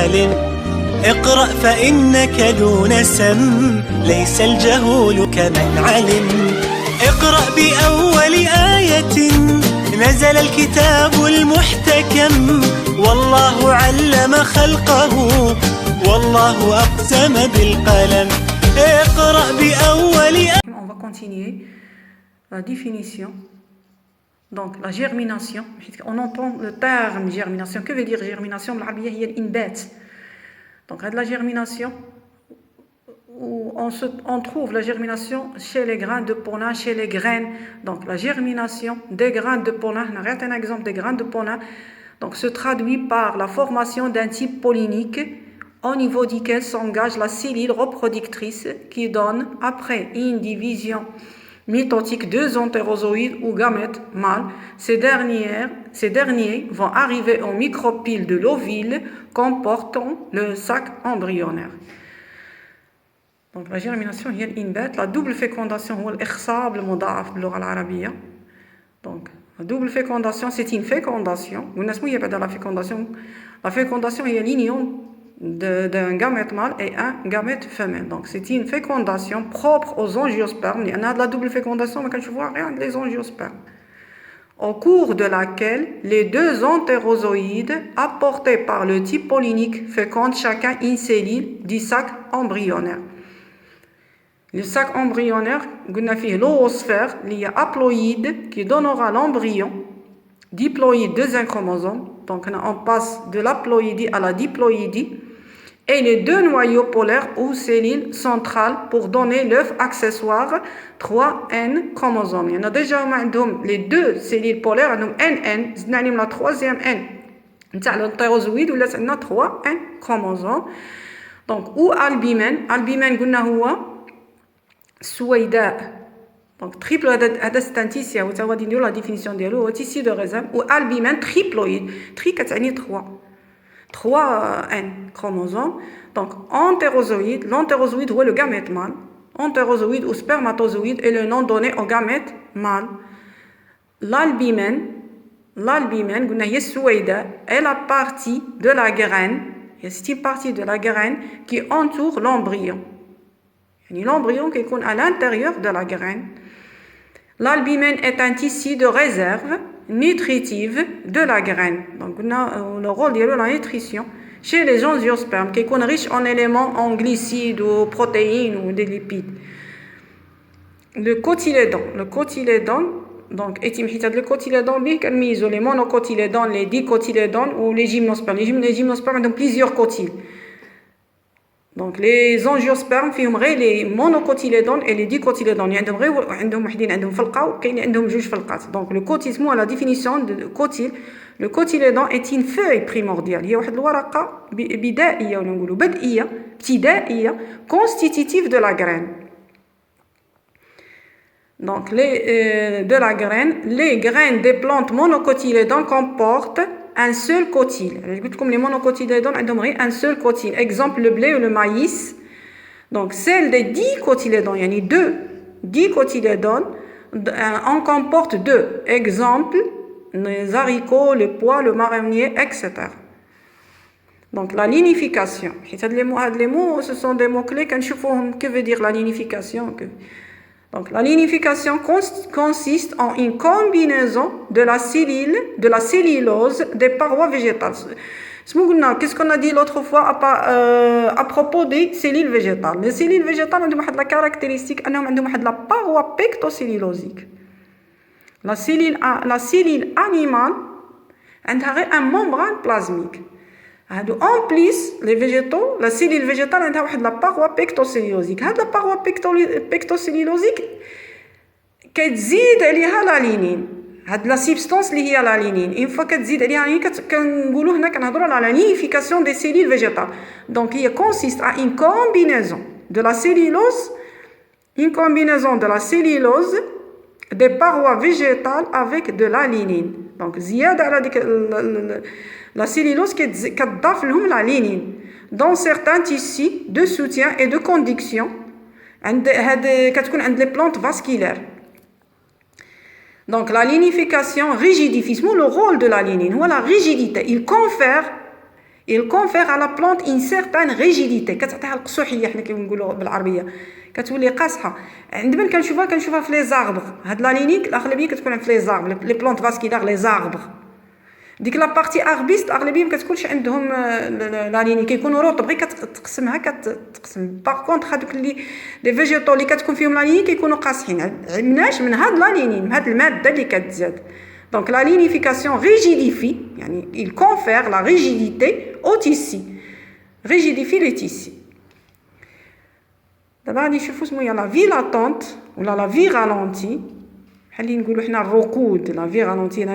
عال اقرأ فإنك دون سم ليس الجهول كمن علم اقرأ بأول آية نزل الكتاب المحتكم والله علم خلقه والله أقسم بالقلم اقرأ بأول آية. On va continuer la définition. Donc la germination, on entend le terme germination. Que veut dire germination? بالعربية هي الإنبات. Donc la germination, où on trouve la germination chez les grains de pollen, chez les graines. Donc la germination des grains de pollen, on a un exemple des grains de pollen, donc se traduit par la formation d'un type pollinique au niveau duquel s'engage la cellule reproductrice qui donne, après une division mitotique, deux entérozoïdes ou gamètes mâles. Ces derniers vont arriver au micropyle de l'ovule comportant le sac embryonnaire. Donc la germination هي الإنبات. La double fécondation هو الإخصاب المضاعف باللغة العربية. Donc la double fécondation c'est une fécondation. قلنا شنو هي بعد la fécondation? La fécondation هي l'union d'un gamète mâle et un gamète femelle. Donc c'est une fécondation propre aux angiospermes. Il y en a de la double fécondation, mais quand je vois rien les angiospermes, au cours de laquelle les deux entérozoïdes apportés par le type pollinique fécondent chacun une cellule du sac embryonnaire. Le sac embryonnaire, on a fait l'oosphère, il y a haploïde qui donnera l'embryon, diploïde, deuxième chromosome. Donc on passe de l'haploïdie à la diploïdie. Et les deux noyaux polaires ou cellules centrales pour donner l'œuf accessoire 3N chromosomes. Il y en a déjà les deux cellules polaires, NN, la troisième N. L'entérozoïde, ou là, c'est 3N chromosomes. Donc, ou albumène, سويداء. Donc triple adastantisia ou ça va dire la définition de l'eau tissu de réserve ou albumène triploïde. Tri كتعني 3 N chromosomes. Donc entérozoïde, l'entérozoïde ou le gamète mâle. Entérozoïde ou spermatozoïde est le nom donné au gamète mâle. L'albumène est la partie de la graine, c'est une partie de la graine qui entoure l'embryon. L'embryon qui est à l'intérieur de la graine. L'albumène est un tissu de réserve nutritive de la graine. Donc, on a le rôle de la nutrition chez les angiospermes qui sont riches en éléments en glucides ou protéines ou des lipides. Le cotylédon, donc, le cotylédon, les monocotylédons, les dicotylédons ou les gymnospermes. Les gymnospermes ont plusieurs cotyles. Donc les angiospermes فيهم غير les monocotylédons et les dicotylédons. عندهم غير عندهم وحدين عندهم فلقة وكاين عندهم جوج فلقات. Donc le cotyl, la définition de cotyl, le cotylédon est une feuille primordiale. هي واحد الورقة بدائية ولا نقولوا بدئية ابتدائية constitutive de la graine. Donc de la graine, les graines des plantes monocotylédons comportent un seul cotyle. Comme les monocotylédons, ont un seul cotyle. Exemple, le blé ou le maïs. Donc, celle des dicotylédons, il y en a deux dicotylédons, en comporte deux. Exemple, les haricots, le pois, le marronnier, etc. Donc, la lignification. Les mots, ce sont des mots-clés. Quand je vois que veut dire la lignification. Donc, la lignification consiste en une combinaison de la cellulose des parois végétales. Qu'est-ce qu'on a dit l'autre fois à propos des cellules végétales? Les cellules végétales ont la caractéristique de la paroi pectocellulosique. La cellule animale a une membrane plasmique. En plus, les végétaux, la cellule végétale a la paroi pectocellulosique. La paroi pectocellulosique qui تزيد عليها la lignine. La substance liée à la lignine. Une fois que تزيد عليها la lignine, كنقولوا هنا كنهضروا على la lignification des cellules végétales. Donc, il consiste à une combinaison de la cellulose, des parois végétales avec de la lignine. Donc, زيادة على la cellulose qui تضاف لهم la lignine dans certains tissus de soutien et de conduction كتكون عند les plantes vasculaires. Donc la lignification rigidifie. Le rôle de la lignine, la rigidité, il confère Il confère à la plante une certaine rigidité. كتعطيها القصوحيه حنا كنقولوا بالعربيه كتولي قاصحه. عندما كنشوفها في لي زاربغ. هاد لا لينيك الاغلبيه كتكون في لي زاربغ لي بلونت فاسكيلار لي زاربغ. ديك لا بارتي اربيست الاغلبيه ما كتكونش عندهم لا ليني كيكونوا رطب غير كتقسمها كتقسم. باغ كونطخ هذوك لي فيجيتو اللي كتكون فيهم لا ليني كيكونوا قاصحين. مناش من هاد لا ليني من هاد الماده اللي كتزاد. Donc la lignification rigidifie, il confère la rigidité au tissu, rigidifie les tissus. D'abord, il y a la vie latente ou la vie ralentie. La vie ralentie,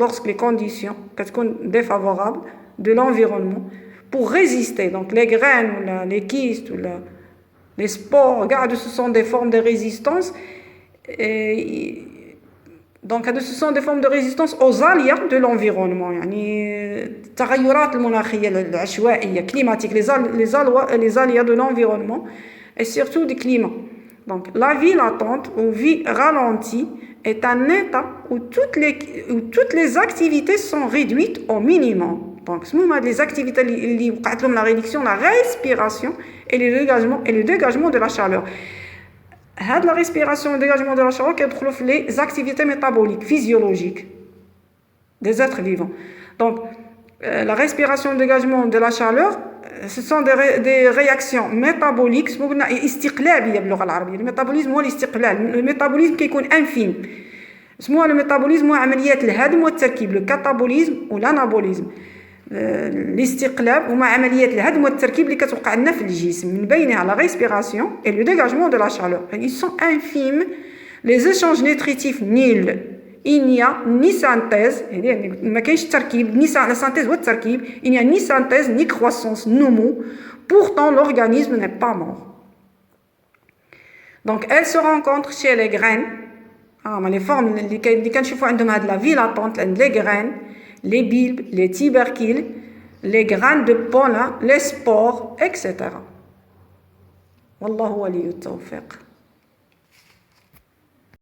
lorsque les conditions sont défavorables de l'environnement pour résister. Donc les graines, ou les kystes, ou les spores, regarde, ce sont des formes de résistance. Donc, ce sont des formes de résistance aux aléas de l'environnement. التغيرات المناخية العشوائية climatique, les aléas de l'environnement et surtout du climat. Donc, la vie latente ou vie ralentie est un état où toutes les activités sont réduites au minimum. Donc, ce moment les activités liées à la réduction, la respiration et le dégagement de la chaleur. La respiration et le dégagement de la chaleur qui trouvent les activités métaboliques, physiologiques des êtres vivants. Donc, la respiration et le dégagement de la chaleur, ce sont des réactions métaboliques. Le métabolisme هو الاستقلال. Le métabolisme qui est infime. Le métabolisme هو عمليات الهضم والتركيب. Le catabolisme ou l'anabolisme. الاستقلاب هما عمليات الهضم والتركيب اللي كتوقع لنا في الجسم من بينها la respiration et le dégagement de la chaleur. Ils sont infimes. Les échanges nutritifs nuls. Il n'y a ni synthèse, ما كاينش التركيب ni la synthèse والتركيب. Il n'y a ni synthèse ni croissance نمو. Pourtant l'organisme n'est pas mort. Donc elle se rencontre chez les graines. Les formes اللي كنشوفوا عندهم هاد la vie latente, les graines, les bulbes, les tubercules, les graines de pollen, les spores, etc. والله ولي التوفيق.